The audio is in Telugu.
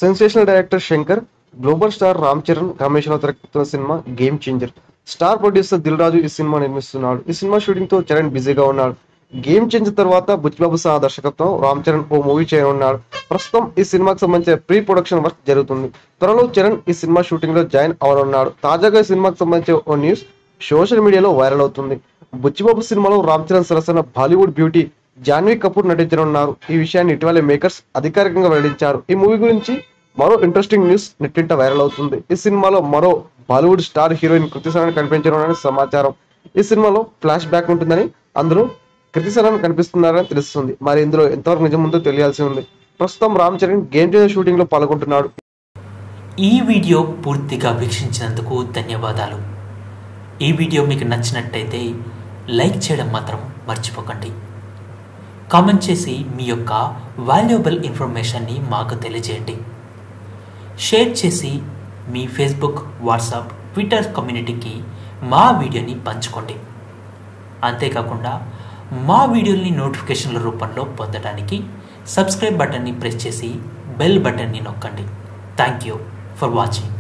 Sensational director Shankar, global star Ram Charan కాంబినేషన్లో తెరకెక్కుతున్న cinema game changer. Star producer Dil Raju ఈ సినిమా నిర్మిస్తున్నాడు. ఈ సినిమా షూటింగ్ తో చరణ్ బిజీగా ఉన్నాడు. గేమ్ చేంజర్ తర్వాత బుచ్చిబాబు సహా దర్శకత్వం రామ్ చరణ్ ఓ మూవీ చేయనున్నాడు. ప్రస్తుతం ఈ సినిమాకి సంబంధించిన ప్రీ ప్రొడక్షన్ వర్క్ జరుగుతుంది. త్వరలో చరణ్ ఈ సినిమా షూటింగ్ లో జాయిన్ అవనున్నాడు. తాజాగా ఈ సినిమాకి సంబంధించిన ఓ న్యూస్ సోషల్ మీడియాలో వైరల్ అవుతుంది. బుచ్చిబాబు సినిమాలో రామ్ చరణ్ సరసన బాలీవుడ్ బ్యూటీ జాన్వీ కపూర్ నటించనున్నారు. ఈ విషయాన్ని ఇటీవలే మేకర్స్ అధికారికంగా వెల్లడించారు. ఈ మూవీ గురించి మరో ఇంట్రెస్టింగ్ న్యూస్ నెట్టింట వైరల్ అవుతుంది. ఈ సినిమాలో మరో బాలీవుడ్ స్టార్ హీరోయిన్ కృతి సనన్ కనిపించనున్నారని సమాచారం. ఈ సినిమాలో ఫ్లాష్ బ్యాక్ ఉంటుందని, అందులో కృతి సనన్ కనిపిస్తున్నారని తెలుస్తుంది. మరి ఇందులో ఎంతవరకు నిజం ఉందో తెలియాల్సి ఉంది. ప్రస్తుతం Ram Charan game changer shooting లో పాల్గొంటున్నాడు. ఈ వీడియో పూర్తిగా వీక్షించినందుకు ధన్యవాదాలు. ఈ వీడియో మీకు నచ్చినట్టయితే లైక్ చేయడం మాత్రం మర్చిపోకండి. కామెంట్ చేసి మీ యొక్క వాల్యుబుల్ ఇన్ఫర్మేషన్ని మాకు తెలియజేయండి. షేర్ చేసి మీ ఫేస్బుక్, వాట్సాప్, ట్విట్టర్ కమ్యూనిటీకి మా వీడియోని పంచుకోండి. అంతేకాకుండా మా వీడియోని నోటిఫికేషన్ల రూపంలో పొందడానికి సబ్స్క్రైబ్ బటన్ని ప్రెస్ చేసి బెల్ బటన్ని నొక్కండి. Thank you for watching.